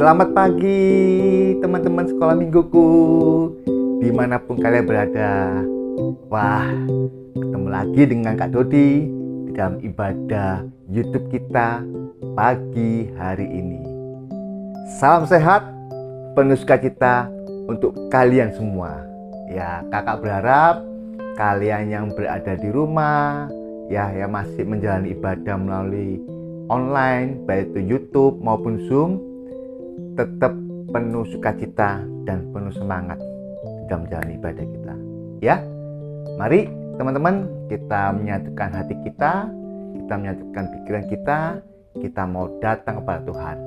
Selamat pagi teman-teman sekolah mingguku, dimanapun kalian berada. Wah, ketemu lagi dengan Kak Dodi di dalam ibadah YouTube kita pagi hari ini. Salam sehat, penuh sukacita untuk kalian semua. Ya, kakak berharap kalian yang berada di rumah, ya yang masih menjalani ibadah melalui online, baik itu YouTube maupun Zoom, tetap penuh sukacita dan penuh semangat dalam menjalani ibadah kita. Ya, mari teman-teman kita menyatukan hati kita menyatukan pikiran kita mau datang kepada Tuhan.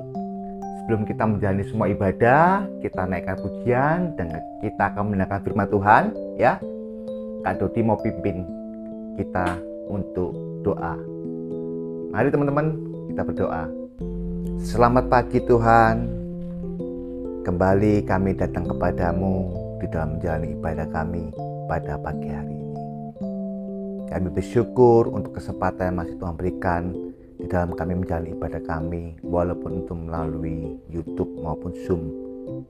Sebelum kita menjalani semua ibadah, kita naikkan pujian dan kita akan mendengarkan firman Tuhan. Ya, Kak Dodi mau pimpin kita untuk doa. Mari teman-teman kita berdoa. Selamat pagi Tuhan. Kembali kami datang kepadamu di dalam menjalani ibadah kami pada pagi hari ini. Kami bersyukur untuk kesempatan yang masih Tuhan berikan di dalam kami menjalani ibadah kami, walaupun itu melalui YouTube maupun Zoom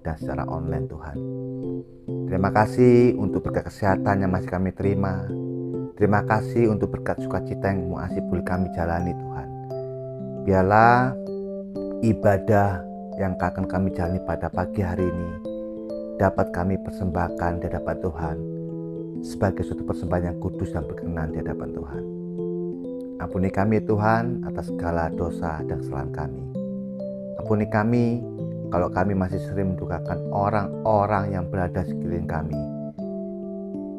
dan secara online Tuhan. Terima kasih untuk berkat kesehatan yang masih kami terima. Terima kasih untuk berkat sukacita yang masih boleh kami jalani Tuhan. Biarlah ibadah yang akan kami jalani pada pagi hari ini dapat kami persembahkan di hadapan Tuhan sebagai suatu persembahan yang kudus dan berkenan di hadapan Tuhan. Ampuni kami Tuhan atas segala dosa dan kesalahan kami. Ampuni kami kalau kami masih sering mendukakan orang-orang yang berada di sekeliling kami.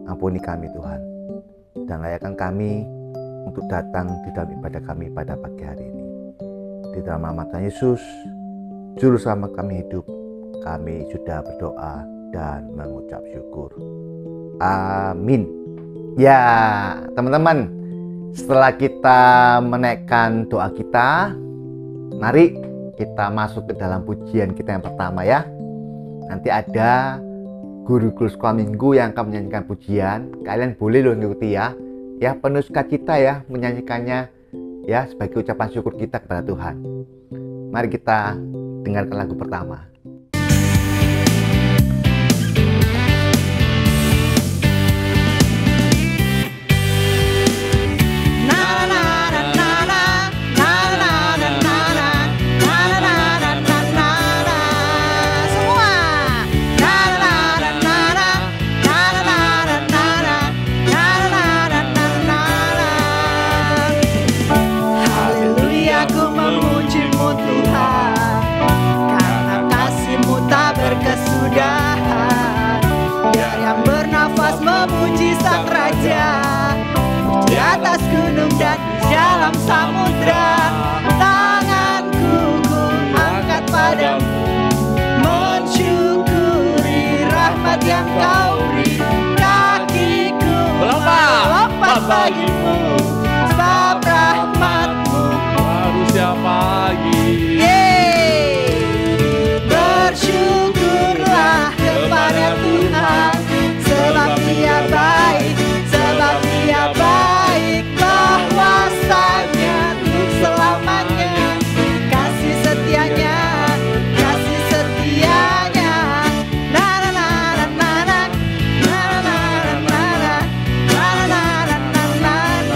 Ampuni kami Tuhan, dan layakkan kami untuk datang di dalam ibadah kami pada pagi hari ini. Di dalam nama Tuhan Yesus, Juru Selamat kami hidup, kami sudah berdoa dan mengucap syukur. Amin. Ya, teman-teman, setelah kita menaikkan doa kita, mari kita masuk ke dalam pujian kita yang pertama ya. Nanti ada guru-guru sekolah minggu yang akan menyanyikan pujian. Kalian boleh loh mengikuti ya. Ya, penuh sukacita ya menyanyikannya ya, sebagai ucapan syukur kita kepada Tuhan. Mari kita dengarkan lagu pertama. Gunung dan dalam samudra, tanganku ku angkat padamu, mensyukuri rahmat yang kau beri. Kakiku melompat bagimu, sebab rahmatmu baru setiap pagi. Bersyukurlah kepada Tuhan, sebab Dia baik, sebab Dia baik. Kuasanya untuk selamanya, kasih setianya, kasih setianya. Na na na na na na na na na na na na na na na.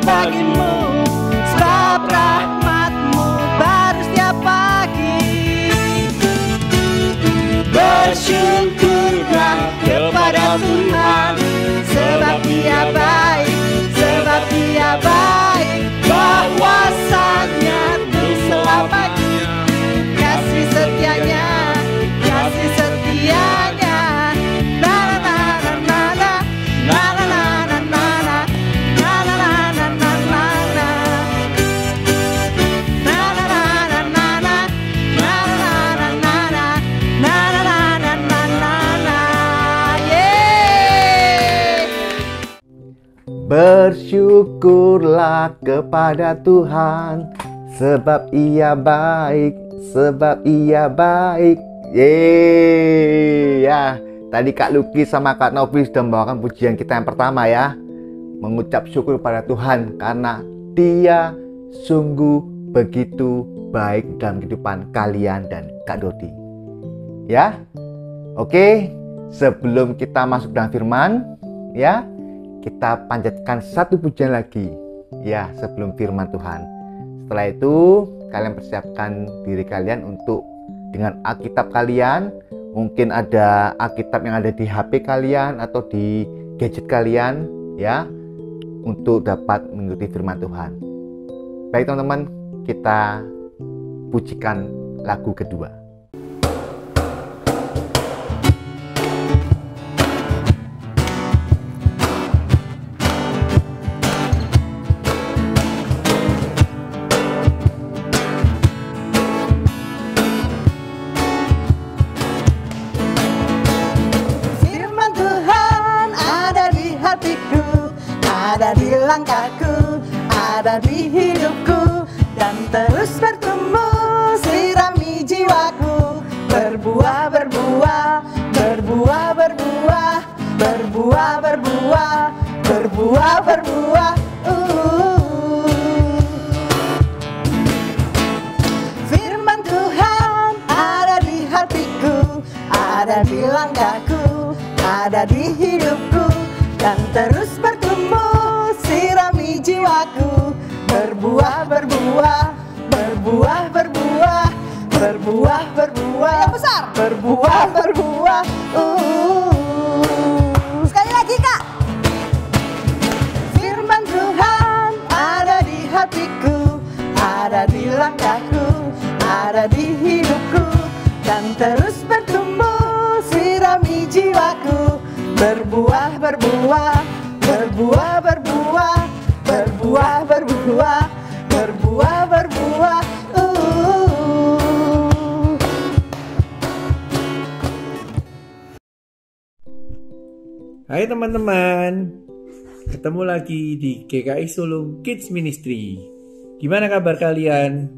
bagimu, sebab rahmatmu baru setiap pagi. Bersyukurlah kepada Tuhan, sebab Dia baik, sebab Dia baik, bahwasanya untuk selamanya, kasih setianya, kasih setianya. Na na na na na na na na na na na na na Bersyukurlah kepada Tuhan, sebab Ia baik, sebab Ia baik. Yeay ya. Tadi Kak Luki sama Kak Novi sudah membawakan pujian kita yang pertama ya. Mengucap syukur pada Tuhan karena Dia sungguh begitu baik dalam kehidupan kalian dan Kak Dodi. Ya. Oke, sebelum kita masuk dalam firman ya, kita panjatkan satu pujian lagi ya sebelum firman Tuhan. Setelah itu kalian persiapkan diri kalian untuk dengan Alkitab kalian. Mungkin ada Alkitab yang ada di HP kalian atau di gadget kalian ya, untuk dapat mengikuti firman Tuhan. Baik teman-teman, kita pujikan lagu kedua. Ada di langkahku, ada di hidupku, dan terus bertumbuh, sirami jiwaku. Berbuah, berbuah, berbuah, berbuah, berbuah, berbuah, berbuah, berbuah. Firman Tuhan ada di hatiku, ada di langkahku, ada di hidupku, dan terus bertumbuh, sirami jiwaku. Berbuah, berbuah, berbuah, berbuah, berbuah, berbuah, yang besar. Berbuah, berbuah. Sekali lagi Kak. Firman Tuhan ada di hatiku, ada di langkahku, ada di hidupku, dan terus bertumbuh, sirami jiwaku. Berbuah, berbuah, berbuah, berbuah, berbuah, berbuah, berbuah, berbuah. Hai teman-teman, ketemu lagi di GKI Sulung Kids Ministry. Gimana kabar kalian?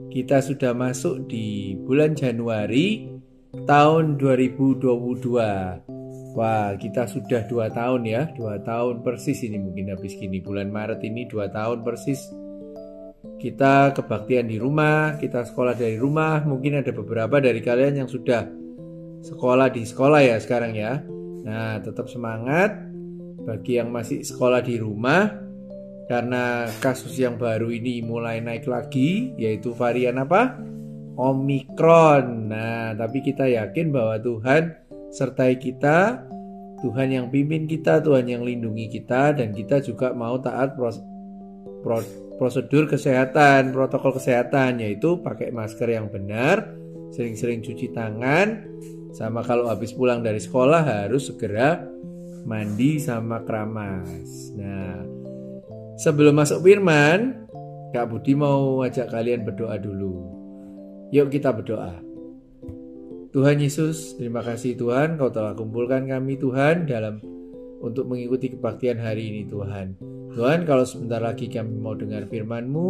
Kita sudah masuk di bulan Januari tahun 2022. Wah, kita sudah 2 tahun ya, 2 tahun persis ini, mungkin habis gini bulan Maret ini 2 tahun persis. Kita kebaktian di rumah, kita sekolah dari rumah. Mungkin ada beberapa dari kalian yang sudah sekolah di sekolah ya sekarang ya. Nah, tetap semangat bagi yang masih sekolah di rumah, karena kasus yang baru ini mulai naik lagi, yaitu varian apa? Omikron. Nah, tapi kita yakin bahwa Tuhan sertai kita, Tuhan yang pimpin kita, Tuhan yang lindungi kita, dan kita juga mau taat prosedur kesehatan, protokol kesehatan, yaitu pakai masker yang benar, sering-sering cuci tangan, sama kalau habis pulang dari sekolah harus segera mandi sama keramas. Nah, sebelum masuk firman, Kak Budi mau ajak kalian berdoa dulu. Yuk kita berdoa. Tuhan Yesus, terima kasih Tuhan, Kau telah kumpulkan kami Tuhan untuk mengikuti kebaktian hari ini Tuhan. Tuhan, kalau sebentar lagi kami mau dengar firman-Mu,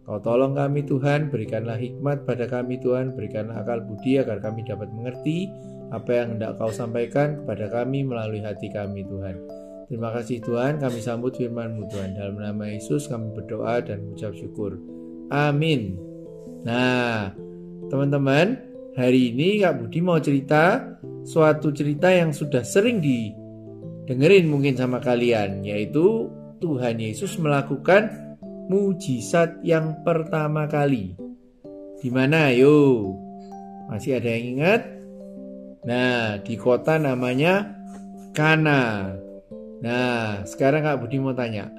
Kau tolong kami Tuhan, berikanlah hikmat pada kami Tuhan, berikanlah akal budi agar kami dapat mengerti apa yang hendak Kau sampaikan kepada kami melalui hati kami Tuhan. Terima kasih Tuhan, kami sambut firman-Mu Tuhan. Dalam nama Yesus kami berdoa dan mengucap syukur. Amin. Nah, teman-teman, hari ini Kak Budi mau cerita suatu cerita yang sudah sering didengerin mungkin sama kalian, yaitu Tuhan Yesus melakukan mujizat yang pertama kali. Di mana? Yo, masih ada yang ingat? Nah, di kota namanya Kana. Nah, sekarang Kak Budi mau tanya,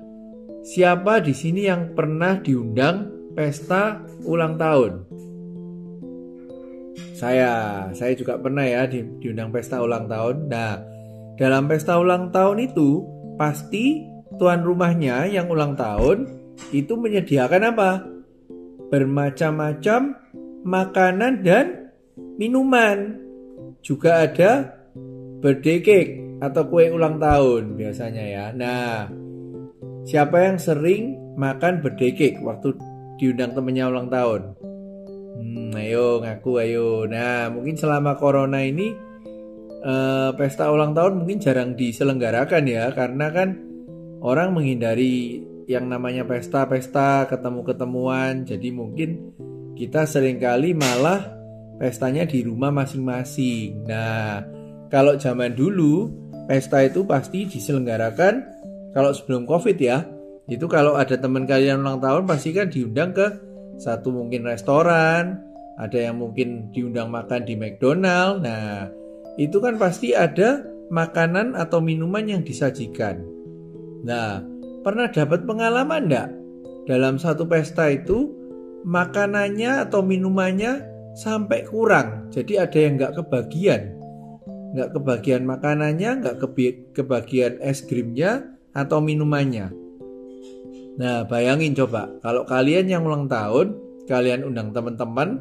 siapa di sini yang pernah diundang pesta ulang tahun? Saya juga pernah ya diundang pesta ulang tahun. Nah, dalam pesta ulang tahun itu pasti tuan rumahnya yang ulang tahun itu menyediakan apa? Bermacam-macam makanan dan minuman. Juga ada birthday cake atau kue ulang tahun biasanya ya. Nah, Siapa yang sering makan birthday cake waktu diundang temennya ulang tahun? Ayo ngaku ayo. Nah, mungkin selama corona ini pesta ulang tahun mungkin jarang diselenggarakan ya, karena kan orang menghindari yang namanya pesta-pesta, ketemu-ketemuan. Jadi mungkin kita seringkali malah pestanya di rumah masing-masing. Nah, kalau zaman dulu pesta itu pasti diselenggarakan. Kalau sebelum COVID ya, itu kalau ada teman kalian ulang tahun pasti kan diundang ke satu mungkin restoran, ada yang mungkin diundang makan di McDonald. Nah, itu kan pasti ada makanan atau minuman yang disajikan. Nah, pernah dapat pengalaman enggak? Dalam satu pesta itu makanannya atau minumannya sampai kurang. Jadi ada yang enggak kebagian. Enggak kebagian makanannya, enggak kebagian es krimnya atau minumannya. Nah, bayangin coba, kalau kalian yang ulang tahun, kalian undang teman-teman,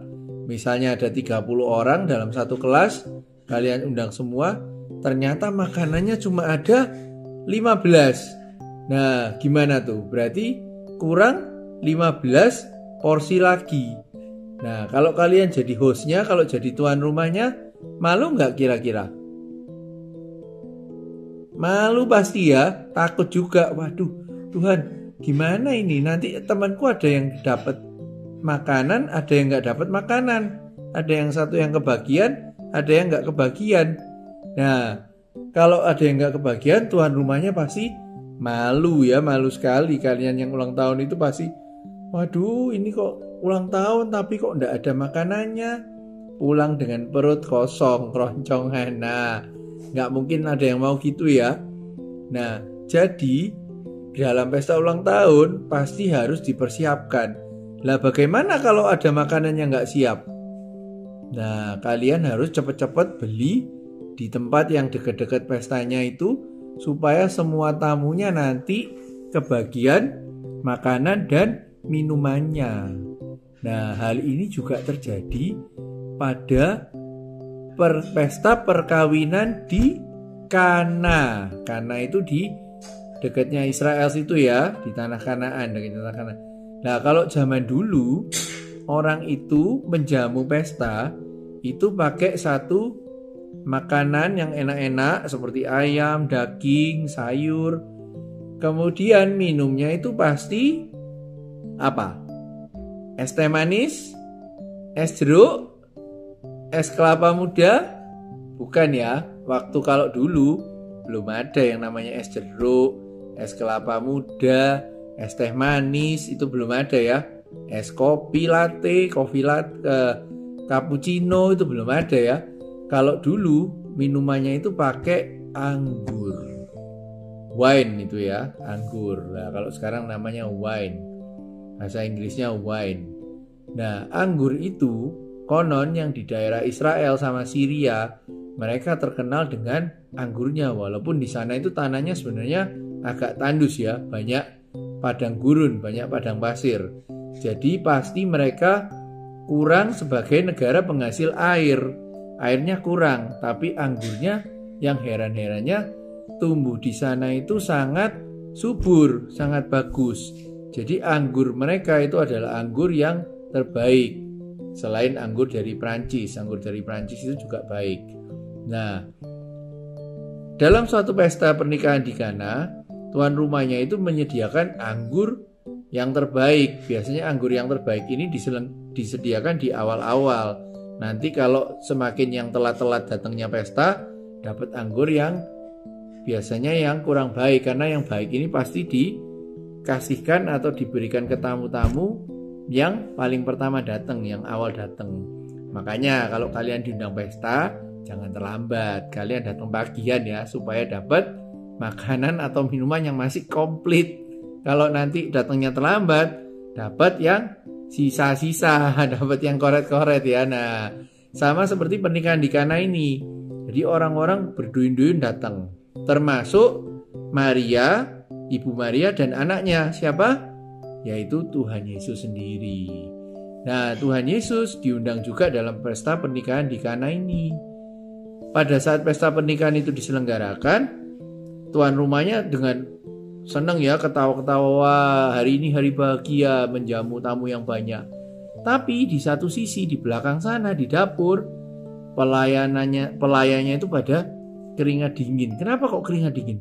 misalnya ada 30 orang dalam satu kelas, kalian undang semua, ternyata makanannya cuma ada 15. Nah, gimana tuh? Berarti kurang 15 porsi lagi. Nah, kalau kalian jadi hostnya, kalau jadi tuan rumahnya, malu nggak kira-kira? Malu pasti ya, takut juga. Waduh, Tuhan, gimana ini? Nanti temanku ada yang dapat makanan, ada yang nggak dapat makanan. Ada yang satu yang kebagian, ada yang nggak kebagian. Nah, kalau ada yang nggak kebagian, tuan rumahnya pasti malu ya, malu sekali. Kalian yang ulang tahun itu pasti, waduh, ini kok ulang tahun tapi kok nggak ada makanannya. Pulang dengan perut kosong, keroncongan. Nah, nggak mungkin ada yang mau gitu ya. Nah, jadi dalam pesta ulang tahun pasti harus dipersiapkan. Lah bagaimana kalau ada makanan yang nggak siap? Nah, kalian harus cepat-cepat beli di tempat yang dekat-dekat pestanya itu, supaya semua tamunya nanti kebagian makanan dan minumannya. Nah, hal ini juga terjadi pada pesta perkawinan di Kana. Kana itu di dekatnya Israel situ ya, di tanah Kanaan, dekat tanah Kanaan. Nah, kalau zaman dulu orang itu menjamu pesta itu pakai satu makanan yang enak-enak seperti ayam, daging, sayur. Kemudian minumnya itu pasti apa? Es teh manis, es jeruk, es kelapa muda? Bukan ya. Waktu kalau dulu belum ada yang namanya es jeruk, es kelapa muda, es teh manis, itu belum ada ya. Es kopi latte, cappuccino itu belum ada ya. Kalau dulu minumannya itu pakai anggur. Wine itu ya, anggur. Nah, kalau sekarang namanya wine. Bahasa Inggrisnya wine. Nah, anggur itu konon yang di daerah Israel sama Syria, mereka terkenal dengan anggurnya. Walaupun di sana itu tanahnya sebenarnya agak tandus ya, banyak padang gurun, banyak padang pasir. Jadi pasti mereka kurang sebagai negara penghasil air. Airnya kurang, tapi anggurnya yang heran-herannya tumbuh di sana itu sangat subur, sangat bagus. Jadi anggur mereka itu adalah anggur yang terbaik. Selain anggur dari Prancis, anggur dari Prancis itu juga baik. Nah, dalam suatu pesta pernikahan di Kana, tuan rumahnya itu menyediakan anggur yang terbaik. Biasanya anggur yang terbaik ini disediakan di awal-awal. Nanti kalau semakin yang telat-telat datangnya pesta, dapat anggur yang biasanya yang kurang baik. Karena yang baik ini pasti dikasihkan atau diberikan ke tamu-tamu yang paling pertama datang, yang awal datang. Makanya kalau kalian diundang pesta, jangan terlambat. Kalian datang pagian ya, supaya dapat makanan atau minuman yang masih komplit. Kalau nanti datangnya terlambat, dapat yang sisa-sisa, dapat yang koret-koret ya. Nah, sama seperti pernikahan di Kana ini. Jadi orang-orang berduyun-duyun datang, termasuk Maria, Ibu Maria dan anaknya. Siapa? Yaitu Tuhan Yesus sendiri. Nah, Tuhan Yesus diundang juga dalam pesta pernikahan di Kana ini. Pada saat pesta pernikahan itu diselenggarakan, tuan rumahnya dengan seneng ya, ketawa-ketawa, hari ini hari bahagia, menjamu tamu yang banyak. Tapi di satu sisi, di belakang sana, di dapur, pelayannya itu pada keringat dingin. Kenapa kok keringat dingin?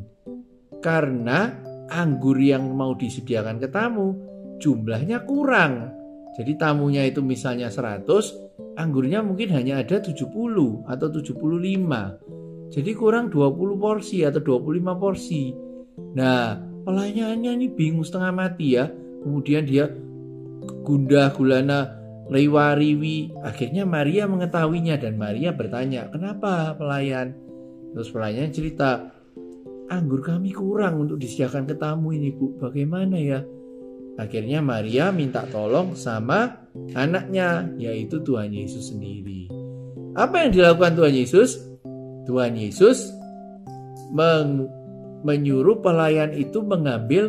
Karena anggur yang mau disediakan ke tamu jumlahnya kurang. Jadi tamunya itu misalnya 100, anggurnya mungkin hanya ada 70 atau 75. Jadi kurang 20 porsi atau 25 porsi. Nah, pelayannya ini bingung setengah mati ya. Kemudian dia gundah gulana, riwa-riwi. Akhirnya Maria mengetahuinya dan Maria bertanya, "Kenapa pelayan?" Terus pelayannya cerita, "Anggur kami kurang untuk disediakan ke tamu ini, Bu. Bagaimana ya?" Akhirnya Maria minta tolong sama anaknya, yaitu Tuhan Yesus sendiri. Apa yang dilakukan Tuhan Yesus? Tuhan Yesus menyuruh pelayan itu mengambil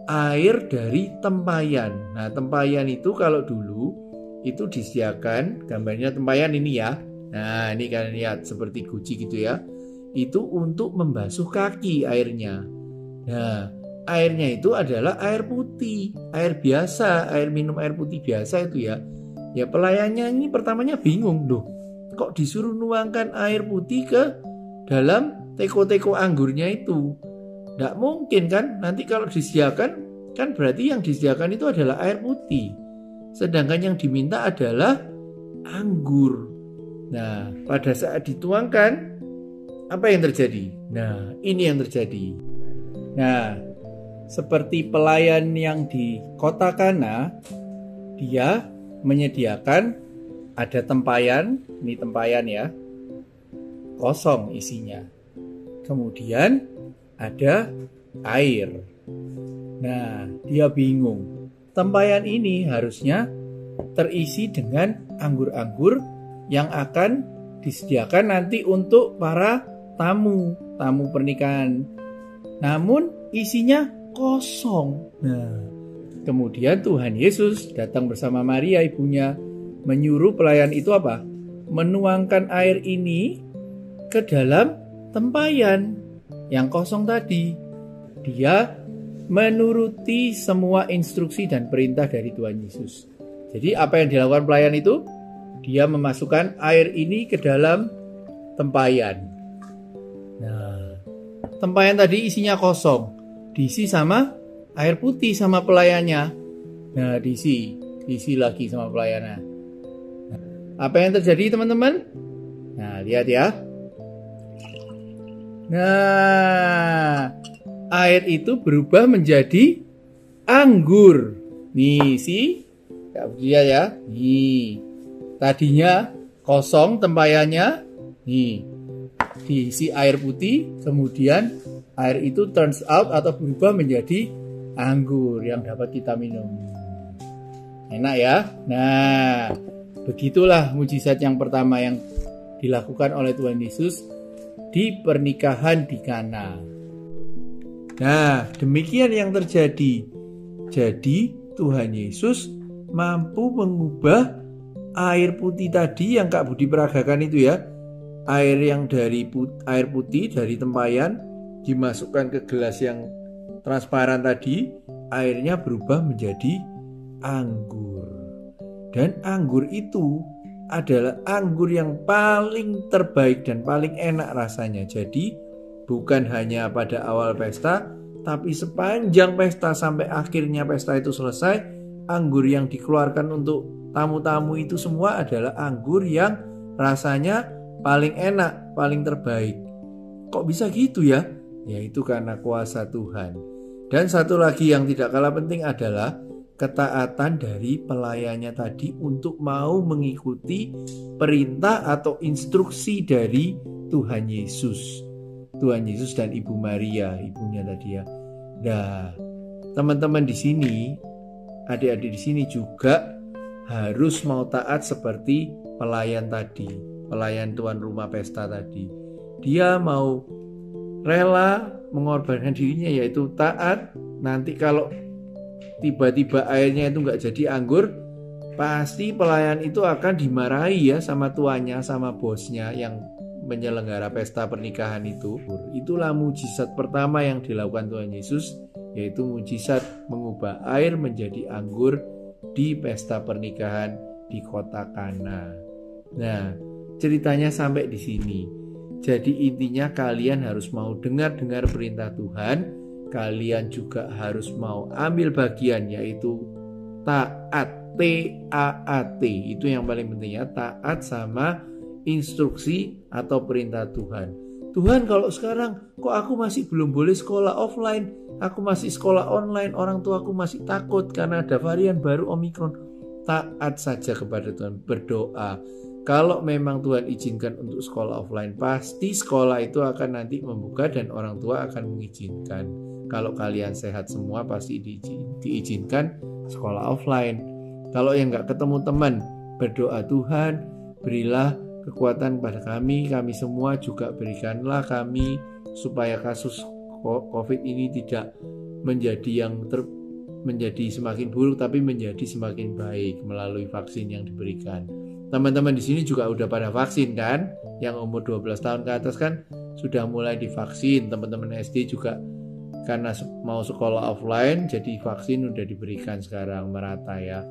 air dari tempayan. Nah, tempayan itu kalau dulu itu disediakan, gambarnya tempayan ini ya. Nah, ini kalian lihat seperti guci gitu ya. Itu untuk membasuh kaki airnya. Nah, airnya itu adalah air putih, air biasa, air minum air putih biasa itu ya. Ya pelayannya ini pertamanya bingung loh. Kok disuruh nuangkan air putih ke dalam teko-teko anggurnya itu? Nggak mungkin kan? Nanti kalau disediakan, kan berarti yang disediakan itu adalah air putih. Sedangkan yang diminta adalah anggur. Nah, pada saat dituangkan, apa yang terjadi? Nah, ini yang terjadi. Nah, seperti pelayan yang di kota Kana, dia menyediakan ada tempayan, ini tempayan ya, kosong isinya. Kemudian ada air. Nah, dia bingung. Tempayan ini harusnya terisi dengan anggur-anggur yang akan disediakan nanti untuk para tamu pernikahan. Namun isinya kosong. Nah, kemudian Tuhan Yesus datang bersama Maria ibunya, menyuruh pelayan itu apa? Menuangkan air ini ke dalam tempayan yang kosong tadi. Dia menuruti semua instruksi dan perintah dari Tuhan Yesus. Jadi apa yang dilakukan pelayan itu? Dia memasukkan air ini ke dalam tempayan. Nah, tempayan tadi isinya kosong, diisi sama air putih sama pelayannya. Nah, diisi lagi sama pelayannya. Nah, apa yang terjadi teman-teman? Nah, lihat ya. Nah, air itu berubah menjadi anggur. Nih, lihat ya. Nih, tadinya kosong tempayannya. Nih, diisi air putih, kemudian air itu turns out atau berubah menjadi anggur yang dapat kita minum. Enak ya? Nah, begitulah mujizat yang pertama yang dilakukan oleh Tuhan Yesus di pernikahan di Kana. Nah, demikian yang terjadi. Jadi, Tuhan Yesus mampu mengubah air putih tadi yang Kak Budi peragakan itu ya. Air yang dari air putih dari tempayan dimasukkan ke gelas yang transparan tadi, airnya berubah menjadi anggur. Dan anggur itu adalah anggur yang paling terbaik dan paling enak rasanya. Jadi bukan hanya pada awal pesta, tapi sepanjang pesta sampai akhirnya pesta itu selesai, anggur yang dikeluarkan untuk tamu-tamu itu semua adalah anggur yang rasanya paling enak, paling terbaik. Kok bisa gitu ya? Yaitu karena kuasa Tuhan. Dan satu lagi yang tidak kalah penting adalah ketaatan dari pelayannya tadi untuk mau mengikuti perintah atau instruksi dari Tuhan Yesus. Tuhan Yesus dan Ibu Maria, ibunya tadi ya. Nah, teman-teman di sini, adik-adik di sini juga harus mau taat seperti pelayan tadi, pelayan tuan rumah pesta tadi. Dia mau rela mengorbankan dirinya, yaitu taat. Nanti kalau tiba-tiba airnya itu nggak jadi anggur, pasti pelayan itu akan dimarahi ya sama tuannya, sama bosnya yang menyelenggara pesta pernikahan itu, itulah mujizat pertama yang dilakukan Tuhan Yesus, yaitu mujizat mengubah air menjadi anggur di pesta pernikahan di kota Kana. Nah, ceritanya sampai di sini. Jadi intinya kalian harus mau dengar perintah Tuhan, kalian juga harus mau ambil bagian, yaitu taat, T-A-A-T. Itu yang paling penting ya, taat sama instruksi atau perintah Tuhan. Tuhan, kalau sekarang kok aku masih belum boleh sekolah offline, aku masih sekolah online, orang tua aku masih takut karena ada varian baru Omikron. Taat saja kepada Tuhan, berdoa. Kalau memang Tuhan izinkan untuk sekolah offline, pasti sekolah itu akan nanti membuka dan orang tua akan mengizinkan. Kalau kalian sehat semua pasti diizinkan sekolah offline. Kalau yang nggak ketemu teman, berdoa, Tuhan berilah kekuatan pada kami semua juga berikanlah kami supaya kasus COVID ini tidak menjadi menjadi semakin buruk, tapi menjadi semakin baik melalui vaksin yang diberikan. Teman-teman di sini juga udah pada vaksin kan? Yang umur 12 tahun ke atas kan sudah mulai divaksin. Teman-teman SD juga karena mau sekolah offline, jadi vaksin udah diberikan sekarang merata ya.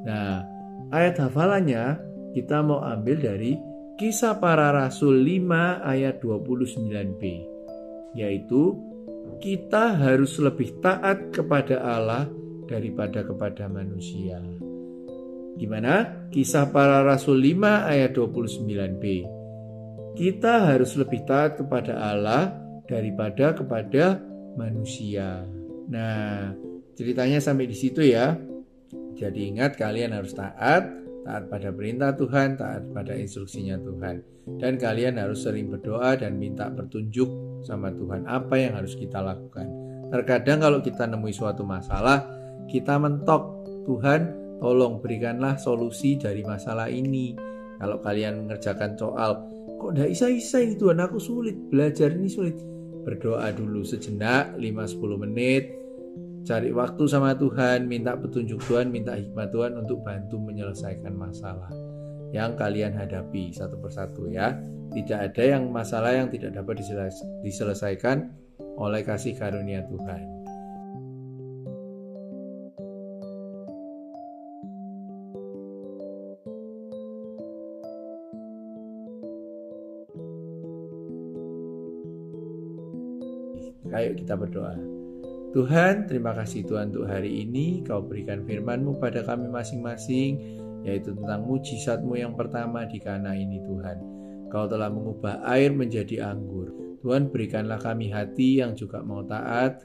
Nah, ayat hafalannya kita mau ambil dari Kisah Para Rasul 5 ayat 29b, yaitu kita harus lebih taat kepada Allah daripada kepada manusia. Gimana? Kisah Para Rasul 5 ayat 29b. Kita harus lebih taat kepada Allah daripada kepada manusia. Nah, ceritanya sampai di situ ya. Jadi ingat, kalian harus taat pada perintah Tuhan, taat pada instruksinya Tuhan. Dan kalian harus sering berdoa dan minta petunjuk sama Tuhan apa yang harus kita lakukan. Terkadang kalau kita nemui suatu masalah, kita mentok, Tuhan tolong berikanlah solusi dari masalah ini. Kalau kalian mengerjakan soal, kok tidak isa ini Tuhan, aku sulit, belajar ini sulit. Berdoa dulu sejenak, 5-10 menit. Cari waktu sama Tuhan, minta petunjuk Tuhan, minta hikmat Tuhan untuk bantu menyelesaikan masalah yang kalian hadapi satu persatu ya. Tidak ada yang masalah yang tidak dapat diselesaikan oleh kasih karunia Tuhan. Ayo kita berdoa. Tuhan, terima kasih Tuhan untuk hari ini. Kau berikan firman-Mu pada kami masing-masing, yaitu tentang mujizat-Mu yang pertama di Kana ini Tuhan. Kau telah mengubah air menjadi anggur. Tuhan, berikanlah kami hati yang juga mau taat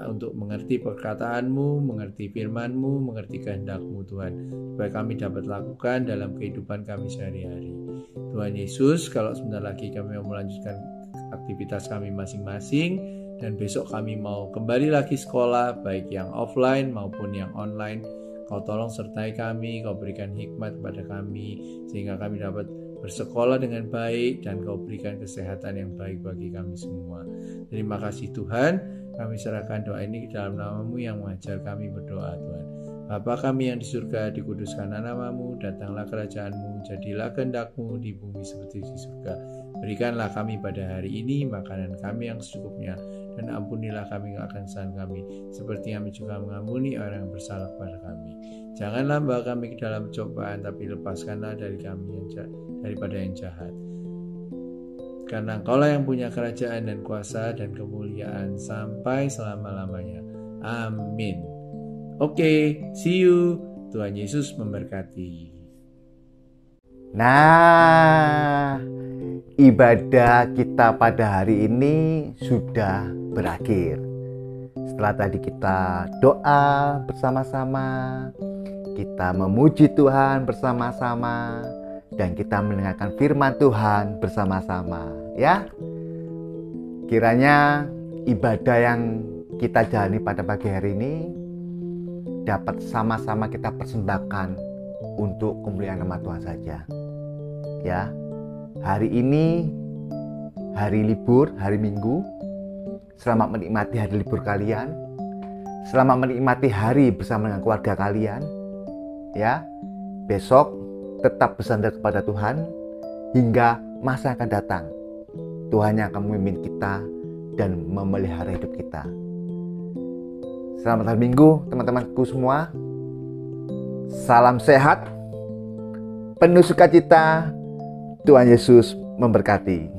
untuk mengerti perkataan-Mu, mengerti firman-Mu, mengerti kehendak-Mu Tuhan, supaya kami dapat lakukan dalam kehidupan kami sehari-hari. Tuhan Yesus, kalau sebentar lagi kami mau melanjutkan aktivitas kami masing-masing, dan besok kami mau kembali lagi sekolah, baik yang offline maupun yang online. Kau tolong sertai kami, Kau berikan hikmat kepada kami, sehingga kami dapat bersekolah dengan baik, dan Kau berikan kesehatan yang baik bagi kami semua. Terima kasih Tuhan, kami serahkan doa ini ke dalam nama-Mu yang mengajar kami berdoa Tuhan. Bapa kami yang di surga, dikuduskanlah nama-Mu, datanglah kerajaan-Mu, jadilah kehendak-Mu di bumi seperti di surga. Berikanlah kami pada hari ini makanan kami yang secukupnya, dan ampunilah kami akan kesalahan kami, seperti kami juga mengampuni orang yang bersalah kepada kami. Janganlah membawa kami ke dalam cobaan, tapi lepaskanlah dari kami daripada yang jahat. Karena Engkaulah yang punya kerajaan dan kuasa dan kemuliaan sampai selama-lamanya. Amin. Oke, see you. Tuhan Yesus memberkati. Nah, ibadah kita pada hari ini sudah berakhir. Setelah tadi kita doa bersama-sama, kita memuji Tuhan bersama-sama, dan kita mendengarkan firman Tuhan bersama-sama ya. Kiranya ibadah yang kita jalani pada pagi hari ini dapat sama-sama kita persembahkan untuk kemuliaan nama Tuhan saja ya. Hari ini hari libur, hari Minggu. Selamat menikmati hari libur kalian. Selamat menikmati hari bersama dengan keluarga kalian ya. Besok tetap bersandar kepada Tuhan hingga masa akan datang. Tuhan yang akan memimpin kita dan memelihara hidup kita. Selamat hari Minggu teman-temanku semua. Salam sehat, penuh sukacita. Tuhan Yesus memberkati.